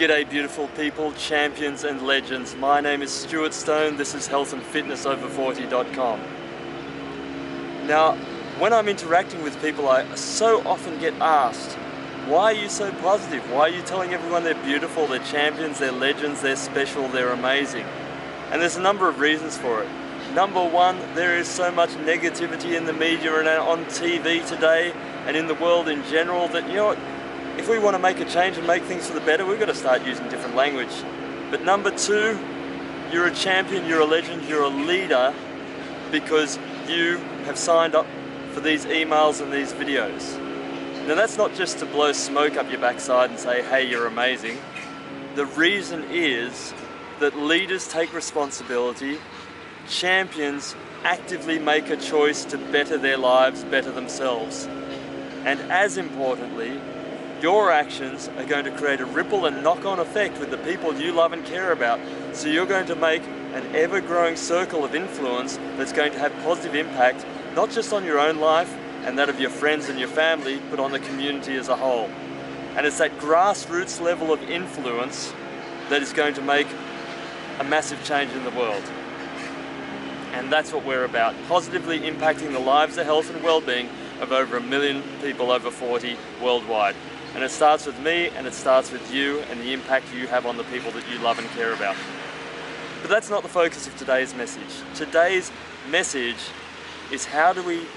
G'day beautiful people, champions and legends. My name is Stuart Stone, this is healthandfitnessover40.com. Now, when I'm interacting with people, I so often get asked, why are you so positive? Why are you telling everyone they're beautiful, they're champions, they're legends, they're special, they're amazing? And there's a number of reasons for it. Number one, there is so much negativity in the media and on TV today and in the world in general that, you know what, if we want to make a change and make things for the better, we've got to start using different language. But number two, you're a champion, you're a legend, you're a leader because you have signed up for these emails and these videos. Now that's not just to blow smoke up your backside and say, hey, you're amazing. The reason is that leaders take responsibility, champions actively make a choice to better their lives, better themselves. And as importantly, your actions are going to create a ripple and knock-on effect with the people you love and care about. So you're going to make an ever-growing circle of influence that's going to have positive impact, not just on your own life and that of your friends and your family, but on the community as a whole. And it's that grassroots level of influence that is going to make a massive change in the world. And that's what we're about, positively impacting the lives, the health and well-being of over 1 million people over 40 worldwide. And it starts with me, and it starts with you and the impact you have on the people that you love and care about. But that's not the focus of today's message. Today's message is how do we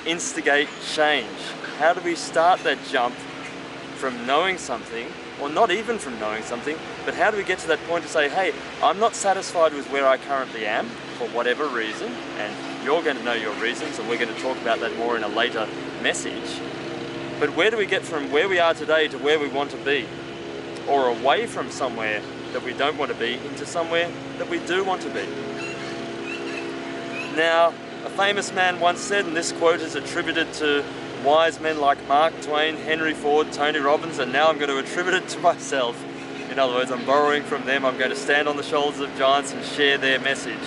instigate change? How do we start that jump from knowing something, or not even from knowing something, but how do we get to that point to say, hey, I'm not satisfied with where I currently am for whatever reason, and you're going to know your reasons, and we're going to talk about that more in a later message. But where do we get from where we are today to where we want to be? Or away from somewhere that we don't want to be into somewhere that we do want to be? Now, a famous man once said, and this quote is attributed to wise men like Mark Twain, Henry Ford, Tony Robbins, and now I'm going to attribute it to myself. In other words, I'm borrowing from them. I'm going to stand on the shoulders of giants and share their message.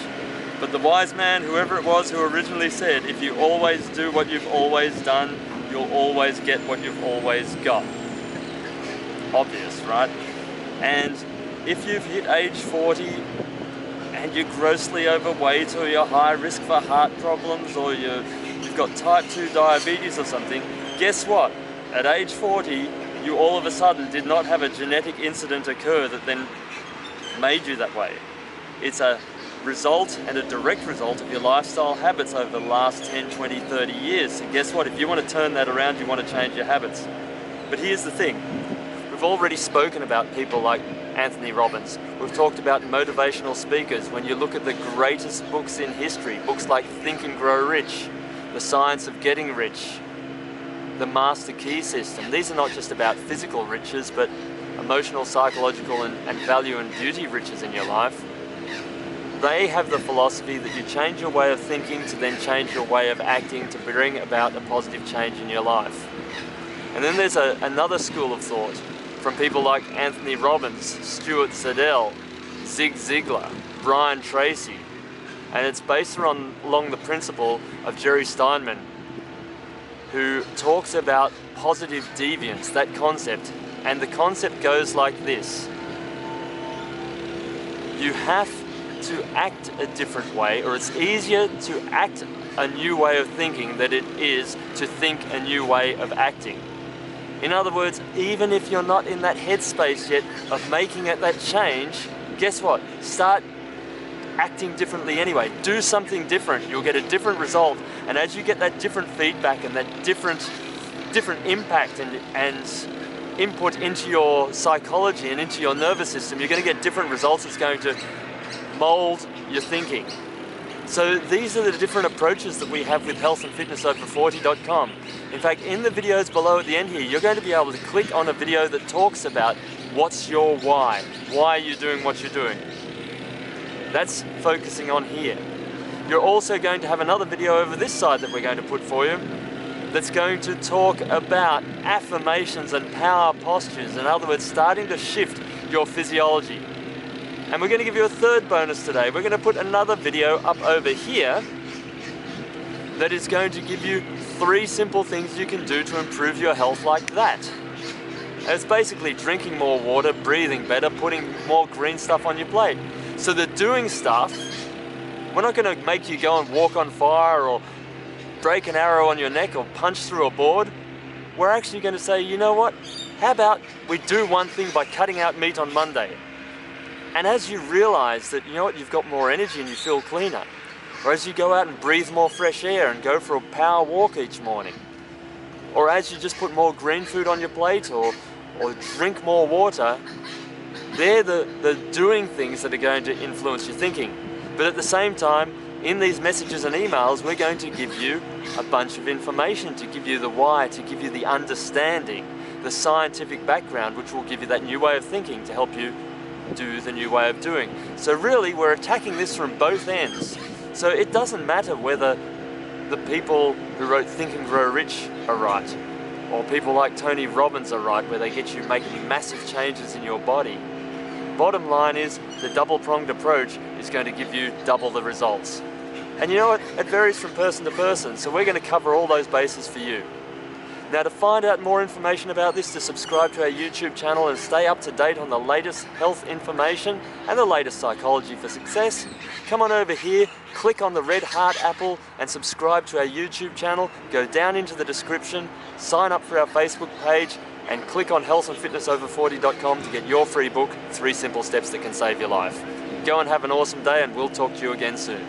But the wise man, whoever it was who originally said, if you always do what you've always done, you'll always get what you've always got. Obvious, right? And if you've hit age 40 and you're grossly overweight, or you're high risk for heart problems, or you've got type 2 diabetes or something, guess what? At age 40, you all of a sudden did not have a genetic incident occur that then made you that way. It's a result and a direct result of your lifestyle habits over the last 10, 20, 30 years. And guess what? If you want to turn that around, you want to change your habits. But here's the thing. We've already spoken about people like Tony Robbins. We've talked about motivational speakers. When you look at the greatest books in history, books like Think and Grow Rich, The Science of Getting Rich, The Master Key System. These are not just about physical riches, but emotional, psychological, and value and beauty riches in your life. They have the philosophy that you change your way of thinking to then change your way of acting to bring about a positive change in your life. And then there's another school of thought from people like Tony Robbins, Stuart Zadel, Zig Ziglar, Brian Tracy, and it's based along the principle of Jerry Sternin, who talks about positive deviance, that concept, and the concept goes like this. You have to act a different way, or it's easier to act a new way of thinking than it is to think a new way of acting. In other words, even if you're not in that headspace yet of making it that change, guess what? Start acting differently anyway. Do something different. You'll get a different result, and as you get that different feedback and that different impact and input into your psychology and into your nervous system, you're going to get different results. It's going to mold your thinking. So these are the different approaches that we have with healthandfitnessover40.com. In fact, in the videos below at the end here, you're going to be able to click on a video that talks about what's your why. Why are you doing what you're doing? That's focusing on here. You're also going to have another video over this side that we're going to put for you that's going to talk about affirmations and power postures. In other words, starting to shift your physiology. And we're going to give you a third bonus today. We're going to put another video up over here that is going to give you 3 simple things you can do to improve your health like that. And it's basically drinking more water, breathing better, putting more green stuff on your plate. So the doing stuff, we're not going to make you go and walk on fire or break an arrow on your neck or punch through a board. We're actually going to say, you know what? How about we do one thing by cutting out meat on Monday? And as you realize that, you know what, you've got more energy and you feel cleaner, or as you go out and breathe more fresh air and go for a power walk each morning, or as you just put more green food on your plate or drink more water, they're the doing things that are going to influence your thinking. But at the same time, in these messages and emails, we're going to give you a bunch of information to give you the why, to give you the understanding, the scientific background, which will give you that new way of thinking to help you do the new way of doing. So really, we're attacking this from both ends. So it doesn't matter whether the people who wrote Think and Grow Rich are right, or people like Tony Robbins are right, where they get you making massive changes in your body. Bottom line is, the double-pronged approach is going to give you double the results. And you know what? It varies from person to person, so we're going to cover all those bases for you. Now, to find out more information about this, to subscribe to our YouTube channel and stay up to date on the latest health information and the latest psychology for success, come on over here, click on the red heart apple and subscribe to our YouTube channel. Go down into the description, sign up for our Facebook page, and click on healthandfitnessover40.com to get your free book, 3 Simple Steps That Can Save Your Life. Go and have an awesome day, and we'll talk to you again soon.